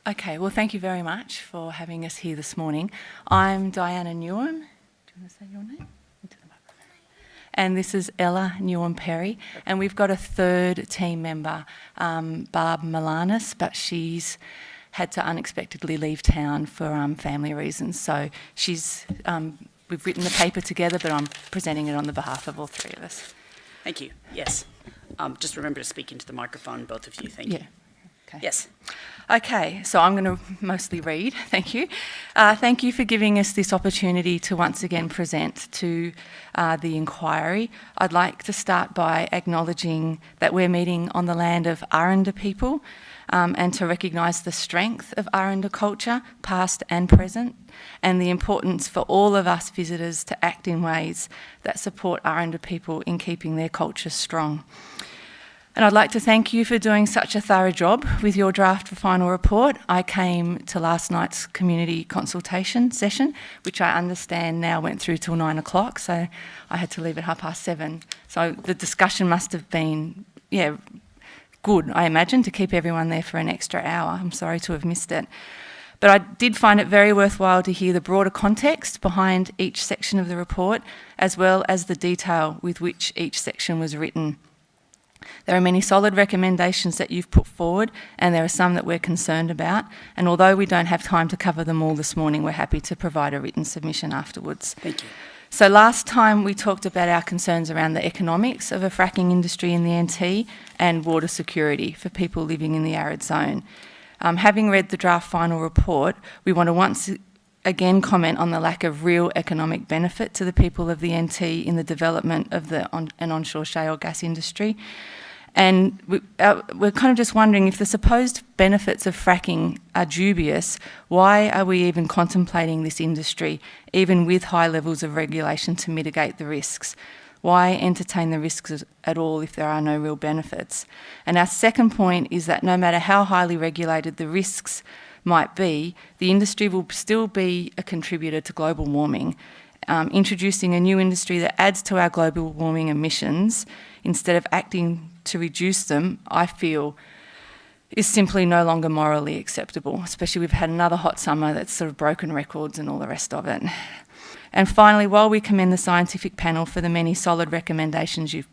Okay, well, thank you very much for having us here this morning. I'm Diana Newham. Do you want to say your name? Into the microphone. And this is Ella Newham-Perry. And we've got a third team member, Barb Milanis, but she's had to unexpectedly leave town for family reasons. So we've written the paper together, but I'm presenting it on the behalf of all three of us. Thank you. Yes. Just remember to speak into the microphone, both of you. Thank you. Okay. Yes. Okay, so I'm going to mostly read. Thank you. Thank you for giving us this opportunity to once again present to the inquiry. I'd like to start by acknowledging that we're meeting on the land of Aranda people and to recognise the strength of Aranda culture, past and present, and the importance for all of us visitors to act in ways that support Aranda people in keeping their culture strong. And I'd like to thank you for doing such a thorough job with your draft for final report. I came to last night's community consultation session, which I understand now went through till 9 o'clock, so I had to leave at 7:30. So the discussion must have been, good, I imagine, to keep everyone there for an extra hour. I'm sorry to have missed it. But I did find it very worthwhile to hear the broader context behind each section of the report, as well as the detail with which each section was written. There are many solid recommendations that you've put forward, and there are some that we're concerned about. And although we don't have time to cover them all this morning, we're happy to provide a written submission afterwards. Thank you. So last time we talked about our concerns around the economics of a fracking industry in the NT and water security for people living in the arid zone. Having read the draft final report, we want to once again comment on the lack of real economic benefit to the people of the NT in the development of an onshore shale gas industry. And we're kind of just wondering, if the supposed benefits of fracking are dubious, why are we even contemplating this industry, even with high levels of regulation to mitigate the risks? Why entertain the risks at all if there are no real benefits? And our second point is that no matter how highly regulated the risks might be, the industry will still be a contributor to global warming. Introducing a new industry that adds to our global warming emissions instead of acting to reduce them, I feel, is simply no longer morally acceptable, especially we've had another hot summer that's sort of broken records and all the rest of it. And finally, while we commend the scientific panel for the many solid recommendations you've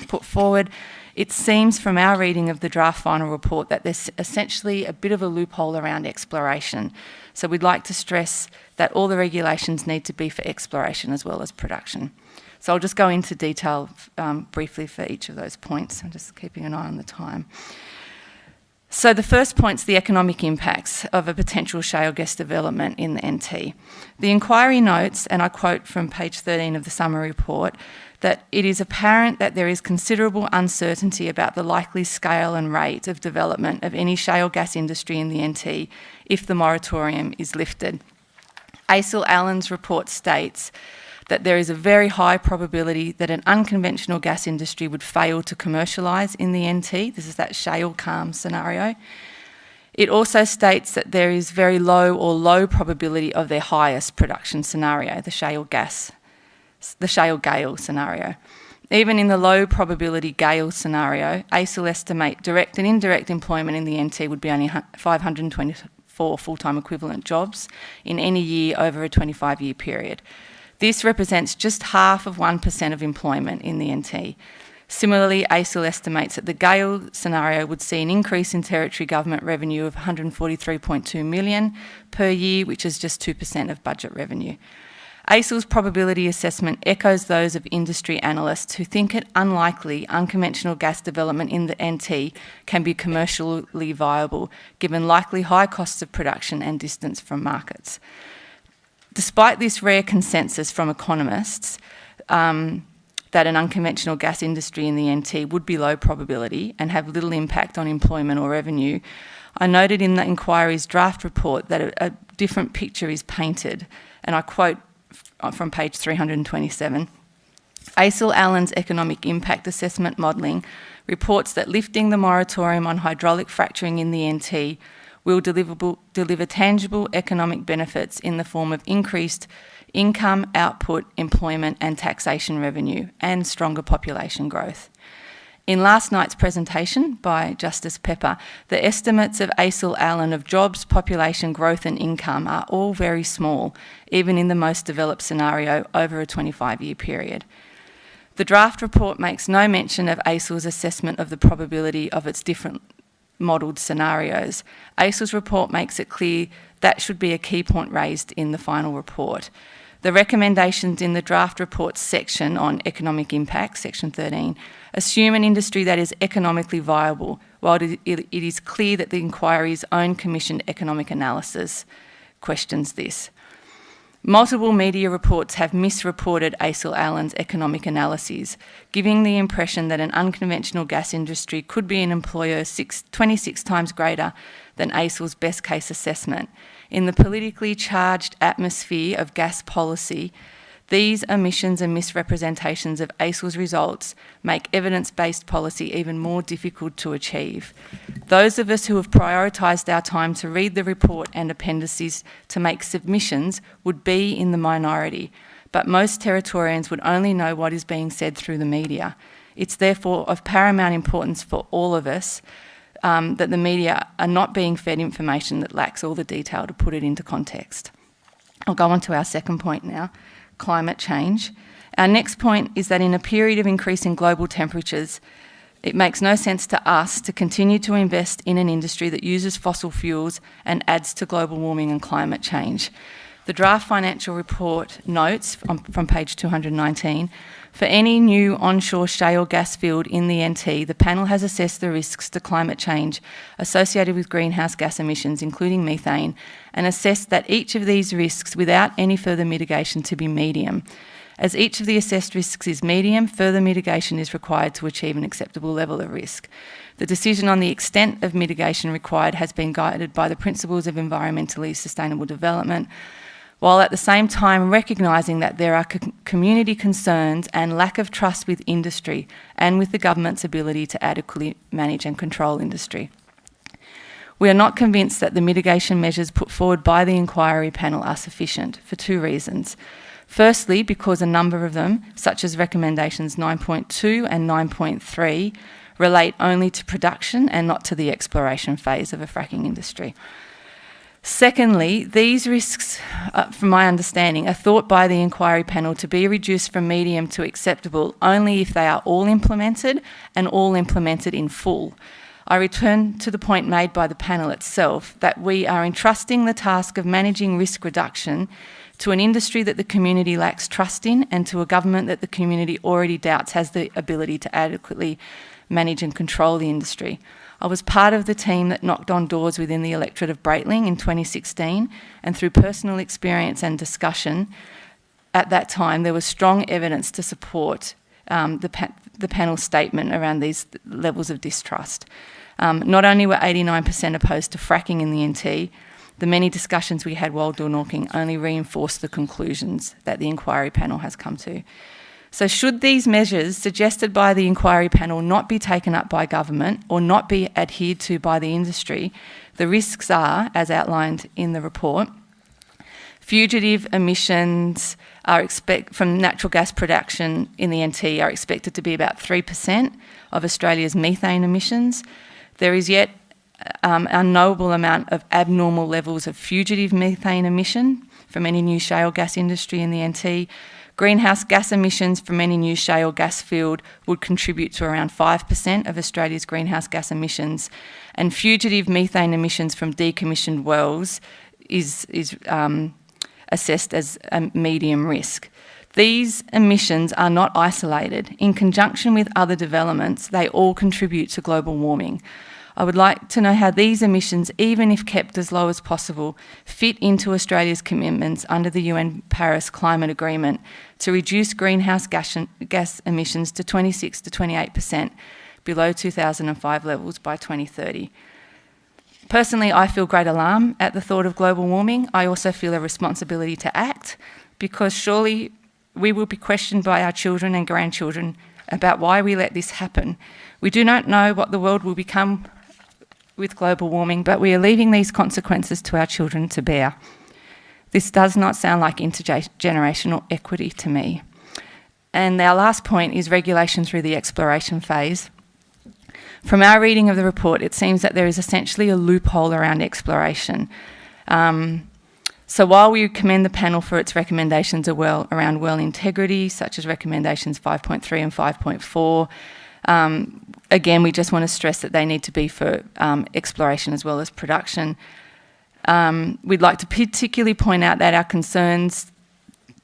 put forward, it seems from our reading of the draft final report that there's essentially a bit of a loophole around exploration. So we'd like to stress that all the regulations need to be for exploration as well as production. So I'll just go into detail briefly for each of those points. I'm just keeping an eye on the time. So the first point's the economic impacts of a potential shale gas development in the NT. The inquiry notes, and I quote from page 13 of the summary report, that it is apparent that there is considerable uncertainty about the likely scale and rate of development of any shale gas industry in the NT if the moratorium is lifted. ACIL Allen's report states that there is a very high probability that an unconventional gas industry would fail to commercialise in the NT. This is that shale calm scenario. It also states that there is very low or low probability of their highest production scenario, the shale gale scenario. Even in the low probability gale scenario, ACIL estimate direct and indirect employment in the NT would be only 524 full-time equivalent jobs in any year over a 25-year period. This represents just half of 1% of employment in the NT. Similarly, ACIL estimates that the gale scenario would see an increase in territory government revenue of $143.2 million per year, which is just 2% of budget revenue. ACIL's probability assessment echoes those of industry analysts who think it unlikely unconventional gas development in the NT can be commercially viable, given likely high costs of production and distance from markets. Despite this rare consensus from economists that an unconventional gas industry in the NT would be low probability and have little impact on employment or revenue, I noted in the inquiry's draft report that a different picture is painted, and I quote from page 327. ACIL Allen's economic impact assessment modelling reports that lifting the moratorium on hydraulic fracturing in the NT will deliver tangible economic benefits in the form of increased income, output, employment and taxation revenue and stronger population growth. In last night's presentation by Justice Pepper, the estimates of ACIL Allen of jobs, population growth and income are all very small, even in the most developed scenario over a 25-year period. The draft report makes no mention of ACIL's assessment of the probability of its different modelled scenarios. ACIL's report makes it clear that should be a key point raised in the final report. The recommendations in the draft report section on economic impact, section 13, assume an industry that is economically viable, while it is clear that the inquiry's own commissioned economic analysis questions this. Multiple media reports have misreported ACIL Allen's economic analyses, giving the impression that an unconventional gas industry could be an employer 26 times greater than ACIL's best case assessment. In the politically charged atmosphere of gas policy, these omissions and misrepresentations of ACIL's results make evidence-based policy even more difficult to achieve. Those of us who have prioritised our time to read the report and appendices to make submissions would be in the minority, but most Territorians would only know what is being said through the media. It's therefore of paramount importance for all of us that the media are not being fed information that lacks all the detail to put it into context. I'll go on to our second point now, climate change. Our next point is that in a period of increasing global temperatures, it makes no sense to us to continue to invest in an industry that uses fossil fuels and adds to global warming and climate change. The draft financial report notes from page 219, for any new onshore shale gas field in the NT, the panel has assessed the risks to climate change associated with greenhouse gas emissions, including methane, and assessed that each of these risks, without any further mitigation, to be medium. As each of the assessed risks is medium, further mitigation is required to achieve an acceptable level of risk. The decision on the extent of mitigation required has been guided by the principles of environmentally sustainable development, while at the same time recognising that there are community concerns and lack of trust with industry and with the government's ability to adequately manage and control industry. We are not convinced that the mitigation measures put forward by the inquiry panel are sufficient for two reasons. Firstly, because a number of them, such as recommendations 9.2 and 9.3, relate only to production and not to the exploration phase of a fracking industry. Secondly, these risks, from my understanding, are thought by the inquiry panel to be reduced from medium to acceptable only if they are all implemented and all implemented in full. I return to the point made by the panel itself that we are entrusting the task of managing risk reduction to an industry that the community lacks trust in and to a government that the community already doubts has the ability to adequately manage and control the industry. I was part of the team that knocked on doors within the electorate of Breitling in 2016, and through personal experience and discussion at that time, there was strong evidence to support the panel's statement around these levels of distrust. Not only were 89% opposed to fracking in the NT, the many discussions we had while door knocking only reinforced the conclusions that the inquiry panel has come to. So should these measures suggested by the inquiry panel not be taken up by government or not be adhered to by the industry, the risks are, as outlined in the report, fugitive emissions from natural gas production in the NT are expected to be about 3% of Australia's methane emissions. There is yet an unknowable amount of abnormal levels of fugitive methane emission from any new shale gas industry in the NT. Greenhouse gas emissions from any new shale gas field would contribute to around 5% of Australia's greenhouse gas emissions, and fugitive methane emissions from decommissioned wells is assessed as a medium risk. These emissions are not isolated. In conjunction with other developments, they all contribute to global warming. I would like to know how these emissions, even if kept as low as possible, fit into Australia's commitments under the UN Paris Climate Agreement to reduce greenhouse gas emissions to 26 to 28% below 2005 levels by 2030. Personally, I feel great alarm at the thought of global warming. I also feel a responsibility to act, because surely we will be questioned by our children and grandchildren about why we let this happen. We do not know what the world will become with global warming, but we are leaving these consequences to our children to bear. This does not sound like intergenerational equity to me. And our last point is regulation through the exploration phase. From our reading of the report, it seems that there is essentially a loophole around exploration. So while we commend the panel for its recommendations around well integrity, such as recommendations 5.3 and 5.4, again, we just want to stress that they need to be for exploration as well as production. We'd like to particularly point out that our concerns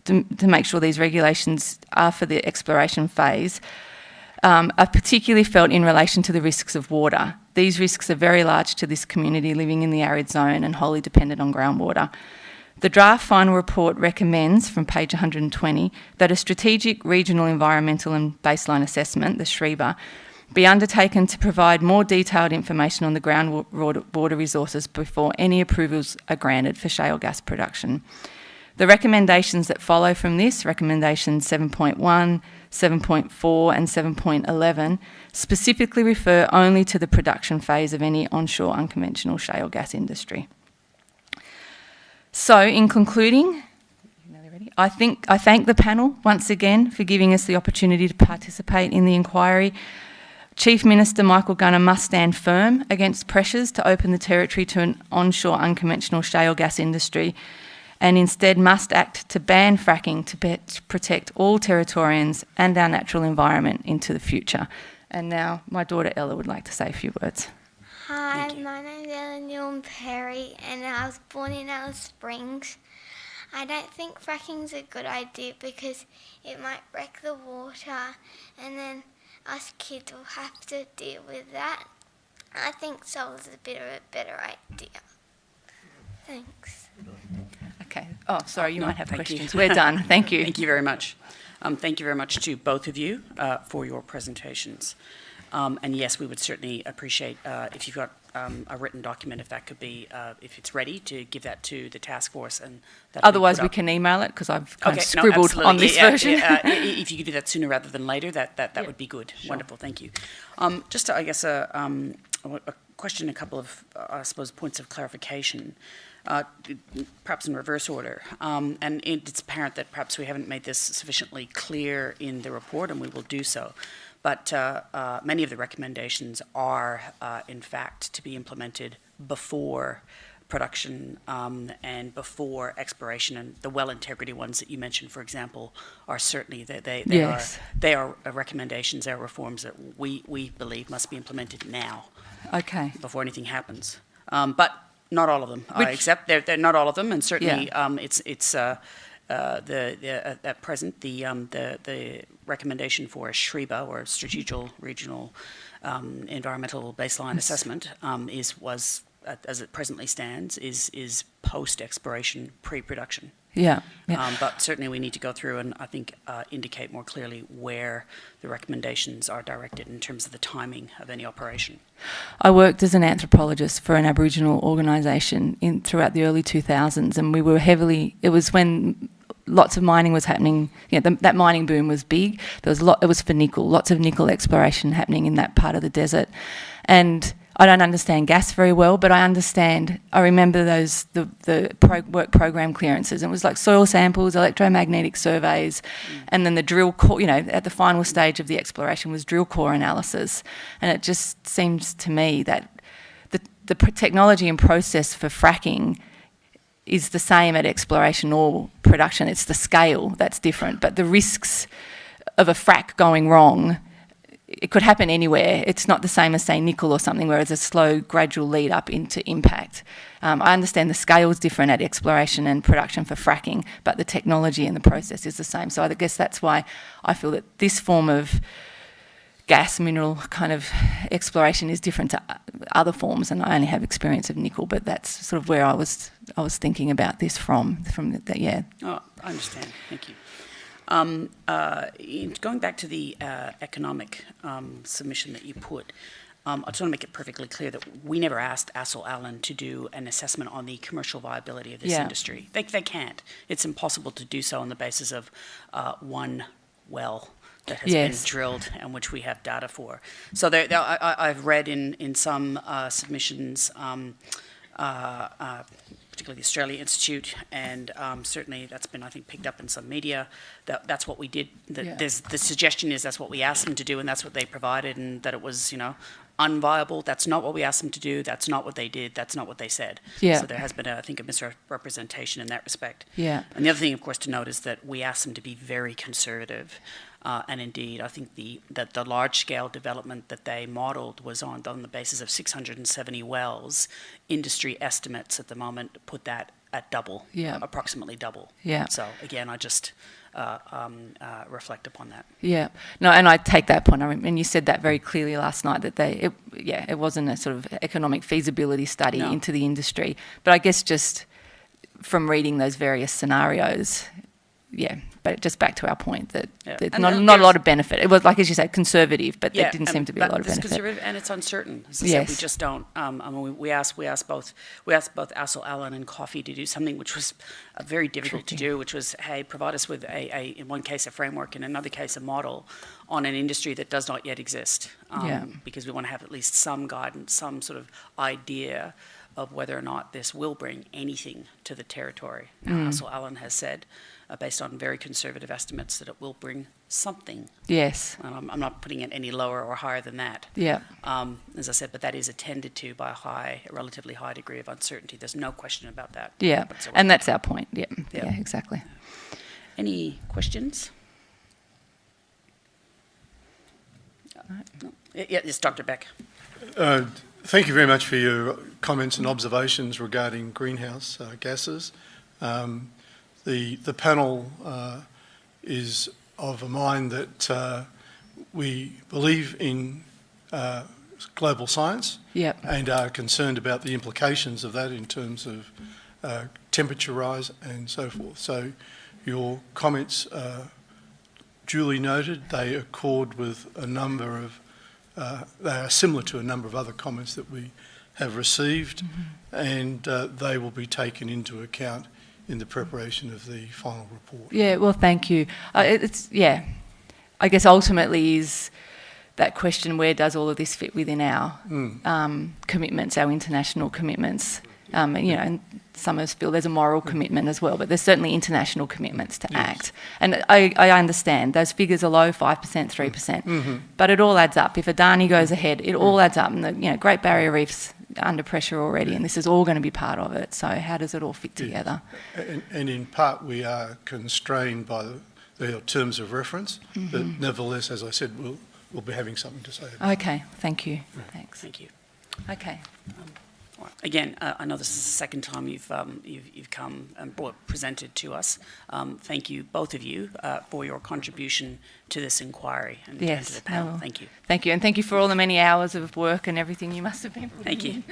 to make sure these regulations are for the exploration phase are particularly felt in relation to the risks of water. These risks are very large to this community living in the arid zone and wholly dependent on groundwater. The draft final report recommends, from page 120, that a strategic regional environmental and baseline assessment, the SREBA, be undertaken to provide more detailed information on the groundwater resources before any approvals are granted for shale gas production. The recommendations that follow from this, recommendations 7.1, 7.4 and 7.11, specifically refer only to the production phase of any onshore unconventional shale gas industry. So, in concluding, I thank the panel once again for giving us the opportunity to participate in the inquiry. Chief Minister Michael Gunner must stand firm against pressures to open the territory to an onshore unconventional shale gas industry, and instead must act to ban fracking to protect all Territorians and our natural environment into the future. And now my daughter Ella would like to say a few words. Hi, my name's Newham-Perry and I was born in Alice Springs. I don't think fracking's a good idea because it might wreck the water and then us kids will have to deal with that. I think solar's a bit of a better idea. Thanks. Okay. Oh, sorry, you might have thank questions. you. We're done. Thank you. Thank you very much. Thank you very much to both of you for your presentations. And yes, we would certainly appreciate if you've got a written document, if that could be, if it's ready, to give that to the task force. And otherwise, we can email it because I've kind of scribbled on this version. If you could do that sooner rather than later, that would be good. Sure. Wonderful, thank you. Just, I guess, a question, a couple of, I suppose, points of clarification. Perhaps in reverse order. And it's apparent that perhaps we haven't made this sufficiently clear in the report, and we will do so. But many of the recommendations are, in fact, to be implemented before production and before exploration. And the well integrity ones that you mentioned, for example, are certainly, they are recommendations, they are reforms that we believe must be implemented now. Okay. Before anything happens. But not all of them. I accept they're not all of them, and certainly it's at present the recommendation for a SREBA, or Strategic Regional Environmental Baseline Assessment, was as it presently stands is post exploration, pre-production. Yeah. But certainly we need to go through and I think indicate more clearly where the recommendations are directed in terms of the timing of any operation. I worked as an anthropologist for an Aboriginal organisation throughout the early 2000s, and we were it was when lots of mining was happening. That mining boom was big. It was for nickel, lots of nickel exploration happening in that part of the desert. And I don't understand gas very well, but I remember the work program clearances. It was like soil samples, electromagnetic surveys, and then the drill core, at the final stage of the exploration was drill core analysis. And it just seems to me that the technology and process for fracking is the same at exploration or production. It's the scale that's different, but the risks of a frack going wrong, it could happen anywhere. It's not the same as, say, nickel or something, where it's a slow, gradual lead up into impact. I understand the scale is different at exploration and production for fracking, but the technology and the process is the same. So I guess that's why I feel that this form of gas mineral kind of exploration is different to other forms, and I only have experience of nickel, but that's sort of where I was thinking about this from that. Yeah. Oh, I understand. Thank you. Going back to the economic submission that you put, I just want to make it perfectly clear that we never asked Assel Allen to do an assessment on the commercial viability of this industry. They can't. It's impossible to do so on the basis of one well that has been drilled and which we have data for. So I've read in some submissions, particularly the Australia Institute, and certainly that's been, I think, picked up in some media. That's what we did. The suggestion is that's what we asked them to do, and that's what they provided, and that it was, unviable. That's not what we asked them to do. That's not what they did. That's not what they said. Yeah. So there has been, I think, a misrepresentation in that respect. Yeah. And the other thing, of course, to note is that we asked them to be very conservative. And indeed, I think that the large-scale development that they modelled was on the basis of 670 wells. Industry estimates at the moment put that at double, approximately double. Yeah. So again, I just reflect upon that. Yeah. No, and I take that point. And you said that very clearly last night, that it wasn't a sort of economic feasibility study into the industry. But I guess just from reading those various scenarios, but just back to our point that there's not a lot of benefit. It was, like, as you said, conservative, but there didn't seem to be a lot of benefit. It's conservative and it's uncertain. As I said, we just don't. I mean, we asked both Assel Allen and Coffee to do something which was very difficult to do, which was, hey, provide us with in one case a framework, in another case a model on an industry that does not yet exist. Because we want to have at least some guidance, some sort of idea of whether or not this will bring anything to the territory. Assel Allen has said, based on very conservative estimates, that it will bring something. Yes. And I'm not putting it any lower or higher than that. Yeah. As I said, but that is attended to by a relatively high degree of uncertainty. There's no question about that. Yeah, whatsoever. and that's our point. Yeah, exactly. Any questions? No. Yes, Dr. Beck. Thank you very much for your comments and observations regarding greenhouse gases. The panel is of a mind that we believe in global science and are concerned about the implications of that in terms of temperature rise and so forth. So your comments are duly noted. They accord with a number of they are similar to a number of other comments that we have received, and they will be taken into account in the preparation of the final report. Yeah, well, thank you. I guess ultimately is that question, where does all of this fit within our commitments, our international commitments? And some of us feel there's a moral commitment as well, but there's certainly international commitments to act. And I understand those figures are low, 5%, 3%, but it all adds up. If Adani goes ahead, it all adds up. And the Great Barrier Reef's under pressure already, and this is all going to be part of it. So how does it all fit together? And in part, we are constrained by the terms of reference, but nevertheless, as I said, we'll be having something to say about it. Okay, thank you. Thanks. Thank you. Okay. Again, I know this is the second time you've come and presented to us. Thank you, both of you, for your contribution to this inquiry and to the panel. Thank you. Thank you, and thank you for all the many hours of work and everything you must have been putting in. Thank you.